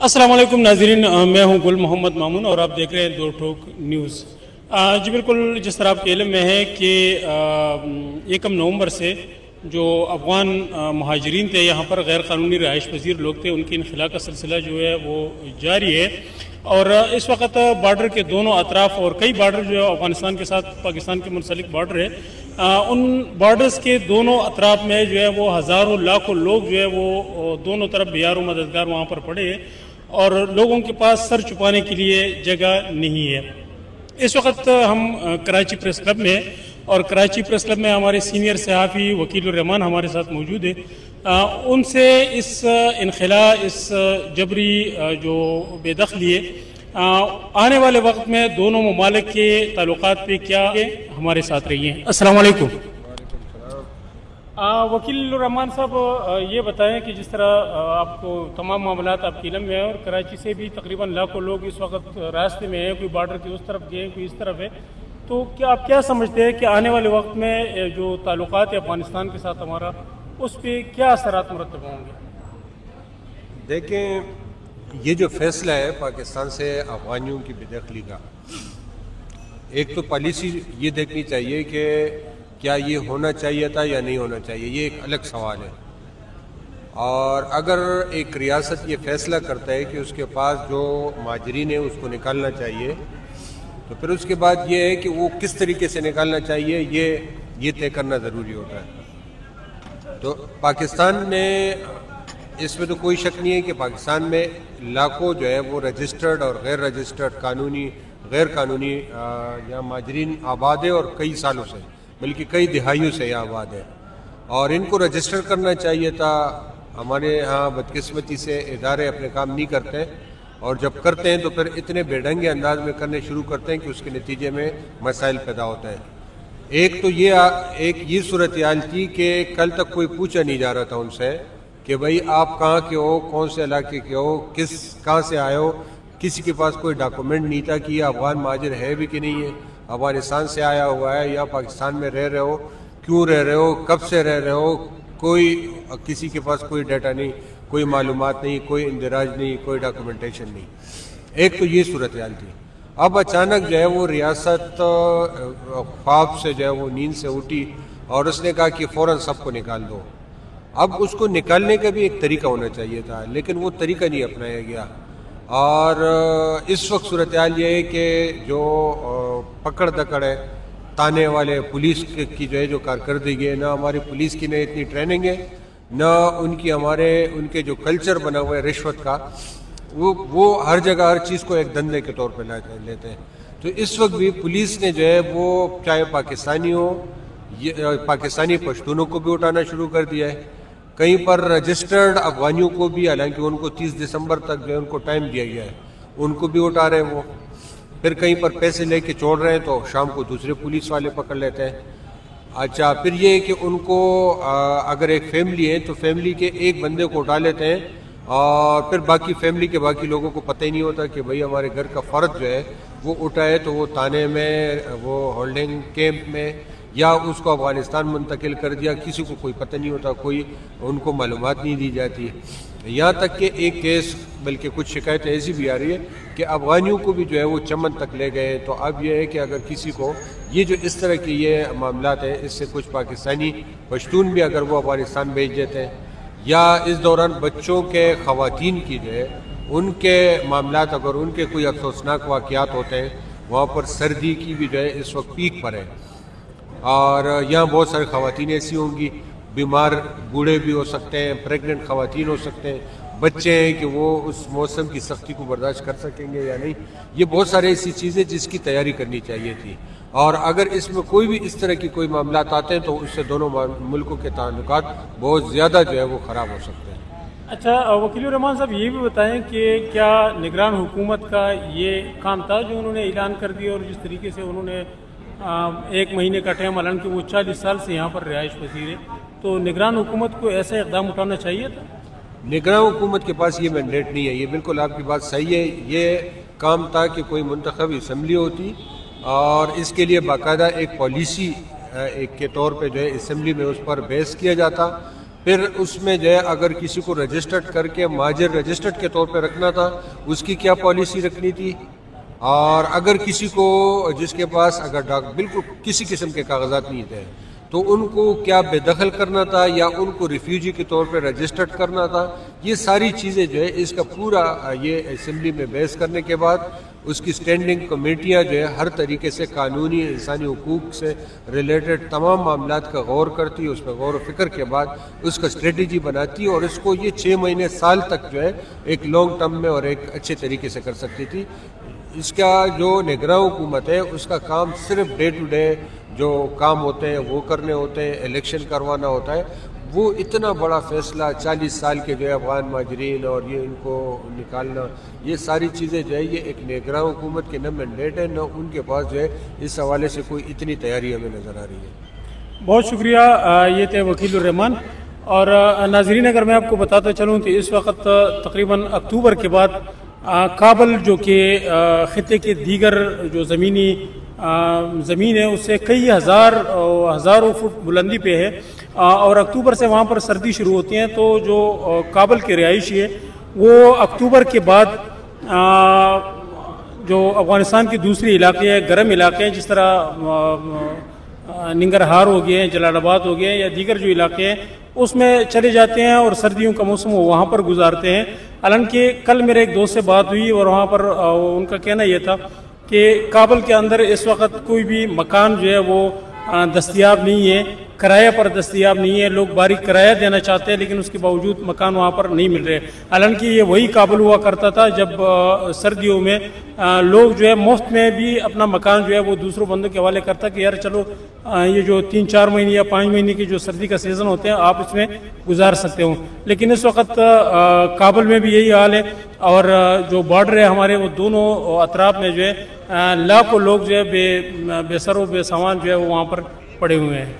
السلام علیکم ناظرین، میں ہوں گل محمد مامون اور آپ دیکھ رہے ہیں دو ٹوک نیوز۔ جی بالکل، جس طرح آپ کے علم میں ہے کہ 1 نومبر سے جو افغان مہاجرین تھے یہاں پر غیر قانونی رہائش پذیر لوگ تھے، ان کی انخلاء کا سلسلہ جو ہے وہ جاری ہے، اور اس وقت بارڈر کے دونوں اطراف اور کئی بارڈر جو ہے افغانستان کے ساتھ پاکستان کے منسلک بارڈر ہے، ان بارڈرز کے دونوں اطراف میں جو ہے وہ ہزاروں لاکھوں لوگ جو ہے وہ دونوں طرف بیار و مددگار وہاں پر پڑے ہیں، اور لوگوں کے پاس سر چھپانے کے لیے جگہ نہیں ہے۔ اس وقت ہم کراچی پریس کلب میں، اور کراچی پریس کلب میں ہمارے سینئر صحافی وکیل الرحمان ہمارے ساتھ موجود ہیں۔ ان سے اس انخلاء، اس جبری جو بے دخلی ہے، آنے والے وقت میں دونوں ممالک کے تعلقات پہ کیا ہمارے ساتھ رہی ہیں۔ السلام علیکم۔ وکیل الرحمان صاحب، یہ بتائیں کہ جس طرح آپ کو تمام معاملات آپ کے علم میں ہیں، اور کراچی سے بھی تقریباً لاکھوں لوگ اس وقت راستے میں ہیں، کوئی بارڈر کے اس طرف گئے، کوئی اس طرف ہے، تو کیا آپ کیا سمجھتے ہیں کہ آنے والے وقت میں جو تعلقات ہے افغانستان کے ساتھ ہمارا، اس پہ کیا اثرات مرتب ہوں گے؟ دیکھیں، یہ جو فیصلہ ہے پاکستان سے افغانیوں کی بے دخلی کا، ایک تو پالیسی یہ دیکھنی چاہیے کہ کیا یہ ہونا چاہیے تھا یا نہیں ہونا چاہیے، یہ ایک الگ سوال ہے۔ اور اگر ایک ریاست یہ فیصلہ کرتا ہے کہ اس کے پاس جو مہاجرین ہیں اس کو نکالنا چاہیے، تو پھر اس کے بعد یہ ہے کہ وہ کس طریقے سے نکالنا چاہیے یہ طے کرنا ضروری ہوتا ہے۔ تو پاکستان نے، اس میں تو کوئی شک نہیں ہے کہ پاکستان میں لاکھوں جو ہے وہ رجسٹرڈ اور غیر رجسٹرڈ قانونی غیر قانونی یہاں مہاجرین آباد ہے، اور کئی سالوں سے، بلکہ کئی دہائیوں سے یہ آباد ہے، اور ان کو رجسٹر کرنا چاہیے تھا۔ ہمارے ہاں بدقسمتی سے ادارے اپنے کام نہیں کرتے، اور جب کرتے ہیں تو پھر اتنے بے ڈھنگے انداز میں کرنے شروع کرتے ہیں کہ اس کے نتیجے میں مسائل پیدا ہوتے ہیں۔ ایک تو یہ صورتحال تھی کہ کل تک کوئی پوچھا نہیں جا رہا تھا ان سے کہ بھائی آپ کہاں کے ہو، کون سے علاقے کے ہو، کہاں سے آئے ہو۔ کسی کے پاس کوئی ڈاکومنٹ نہیں تھا کہ یہ افغان مہاجر ہے بھی کہ نہیں ہے، افغانستان سے آیا ہوا ہے یا پاکستان میں رہ رہے ہو، کیوں رہ رہے ہو، کب سے رہ رہے ہو، کسی کے پاس کوئی ڈیٹا نہیں، کوئی معلومات نہیں، کوئی اندراج نہیں، کوئی ڈاکومنٹیشن نہیں۔ ایک تو یہ صورتحال تھی۔ اب اچانک جو ہے وہ ریاست خواب سے جو ہے وہ نیند سے اٹھی، اور اس نے کہا کہ فوراً سب کو نکال دو۔ اب اس کو نکالنے کا بھی ایک طریقہ ہونا چاہیے تھا، لیکن وہ طریقہ نہیں اپنایا گیا، اور اس وقت صورتحال یہ ہے کہ جو پکڑ دکڑ ہے، تانے والے پولیس کی جو کارکردگی ہے، نہ ہماری پولیس کی نہ اتنی ٹریننگ ہے، نہ ان کے جو کلچر بنا ہوا ہے رشوت کا، وہ ہر جگہ ہر چیز کو ایک دھندے کے طور پہ لیتے ہیں۔ تو اس وقت بھی پولیس نے جو ہے وہ چاہے پاکستانی ہو، پاکستانی پشتونوں کو بھی اٹھانا شروع کر دیا ہے، کہیں پر رجسٹرڈ افغانیوں کو بھی، حالانکہ ان کو 30 دسمبر تک جو ہے ان کو ٹائم دیا گیا ہے، ان کو بھی اٹھا رہے ہیں وہ، پھر کہیں پر پیسے لے کے چھوڑ رہے ہیں تو شام کو دوسرے پولیس والے پکڑ لیتے ہیں۔ اچھا، پھر یہ ہے کہ ان کو اگر ایک فیملی ہے تو فیملی کے ایک بندے کو اٹھا لیتے ہیں، اور پھر باقی فیملی کے باقی لوگوں کو پتہ ہی نہیں ہوتا کہ بھئی ہمارے گھر کا فرد جو ہے وہ اٹھا ہے، تو وہ تانے میں، وہ ہولڈنگ کیمپ میں، یا اس کو افغانستان منتقل کر دیا، کسی کو کوئی پتہ نہیں ہوتا، کوئی ان کو معلومات نہیں دی جاتی۔ یہاں تک کہ ایک کیس، بلکہ کچھ شکایتیں ایسی بھی آ رہی ہے کہ افغانیوں کو بھی جو ہے وہ چمن تک لے گئے۔ تو اب یہ ہے کہ اگر کسی کو یہ جو اس طرح کی یہ معاملات ہیں، اس سے کچھ پاکستانی پشتون بھی اگر وہ افغانستان بھیج دیتے ہیں، یا اس دوران بچوں کے، خواتین کی جو ہے ان کے معاملات، اگر ان کے کوئی افسوسناک واقعات ہوتے ہیں، وہاں پر سردی کی بھی جو ہے اس وقت پیک پر ہے، اور یہاں بہت ساری خواتین ایسی ہوں گی، بیمار بوڑھے بھی ہو سکتے ہیں، پریگننٹ خواتین ہو سکتے ہیں، بچے ہیں کہ وہ اس موسم کی سختی کو برداشت کر سکیں گے یا نہیں۔ یہ بہت سارے ایسی چیزیں جس کی تیاری کرنی چاہیے تھی، اور اگر اس میں کوئی بھی اس طرح کی کوئی معاملات آتے ہیں تو اس سے دونوں ملکوں کے تعلقات بہت زیادہ جو ہے وہ خراب ہو سکتے ہیں۔ اچھا وکیل الرحمان صاحب، یہ بھی بتائیں کہ کیا نگران حکومت کا یہ کام تھا جو انہوں نے اعلان کر دیا، اور جس طریقے سے انہوں نے 1 مہینے کا ٹائم اعلان کہ وہ 40 سال سے یہاں پر رہائش پذیر ہے، تو نگران حکومت کو ایسا اقدام اٹھانا چاہیے تھا؟ نگراں حکومت کے پاس یہ مینڈیٹ نہیں ہے، یہ بالکل آپ کی بات صحیح ہے۔ یہ کام تھا کہ کوئی منتخب اسمبلی ہوتی، اور اس کے لیے باقاعدہ ایک پالیسی ایک کے طور پہ جو ہے اسمبلی میں اس پر بحث کیا جاتا، پھر اس میں جو ہے اگر کسی کو رجسٹرڈ کر کے مہاجر رجسٹرڈ کے طور پہ رکھنا تھا اس کی کیا پالیسی رکھنی تھی، اور اگر کسی کو جس کے پاس اگر بالکل کسی قسم کے کاغذات نہیں تھے تو ان کو کیا بے دخل کرنا تھا یا ان کو ریفیوجی کے طور پہ رجسٹرڈ کرنا تھا. یہ ساری چیزیں جو ہے اس کا پورا یہ اسمبلی میں بحث کرنے کے بعد اس کی سٹینڈنگ کمیٹیاں جو ہے ہر طریقے سے قانونی انسانی حقوق سے ریلیٹڈ تمام معاملات کا غور کرتی، اس پہ غور و فکر کے بعد اس کا اسٹریٹجی بناتی اور اس کو یہ 6 مہینے سال تک جو ہے ایک لانگ ٹرم میں اور ایک اچھے طریقے سے کر سکتی تھی. اس کا جو نگراں حکومت ہے اس کا کام صرف ڈے ٹو ڈے جو کام ہوتے ہیں وہ کرنے ہوتے ہیں، الیکشن کروانا ہوتا ہے. وہ اتنا بڑا فیصلہ 40 سال کے جو ہے افغان مہاجرین اور یہ ان کو نکالنا، یہ ساری چیزیں جو ہے یہ ایک نگراں حکومت کے نہ مینڈیٹ ہے، نہ ان کے پاس جو ہے اس حوالے سے کوئی اتنی تیاری ہمیں نظر آ رہی ہے. بہت شکریہ. یہ تھے وکیل الرحمان. اور ناظرین اگر میں آپ کو بتاتا چلوں تو اس وقت تقریباً اکتوبر کے بعد کابل جو کہ خطے کے دیگر جو زمین ہے اس سے کئی ہزاروں فٹ بلندی پہ ہے، اور اکتوبر سے وہاں پر سردی شروع ہوتی ہیں. تو جو کابل کے رہائشی ہے وہ اکتوبر کے بعد جو افغانستان کے دوسری علاقے ہیں، گرم علاقے ہیں، جس طرح ننگرہار ہو گئے ہیں، جلال آباد ہو گئے ہیں، یا دیگر جو علاقے ہیں اس میں چلے جاتے ہیں اور سردیوں کا موسم وہ وہاں پر گزارتے ہیں. حالانکہ کل میرے ایک دوست سے بات ہوئی اور وہاں پر ان کا کہنا یہ تھا کہ کابل کے اندر اس وقت کوئی بھی مکان جو ہے وہ دستیاب نہیں ہے، کرایہ پر دستیاب نہیں ہے. لوگ باریک کرایہ دینا چاہتے ہیں لیکن اس کے باوجود مکان وہاں پر نہیں مل رہے. حالانکہ یہ وہی کابل ہوا کرتا تھا جب سردیوں میں لوگ جو ہے مفت میں بھی اپنا مکان جو ہے وہ دوسروں بندوں کے حوالے کرتا کہ یار چلو یہ جو 3-4 مہینے یا 5 مہینے کی جو سردی کا سیزن ہوتے ہیں آپ اس میں گزار سکتے ہوں. لیکن اس وقت کابل میں بھی یہی حال ہے، اور جو بارڈر ہے ہمارے وہ دونوں اطراف میں جو ہے لاکھوں لوگ جو ہے بے سر و بے سامان جو ہے وہ وہاں پر پڑے ہوئے ہیں.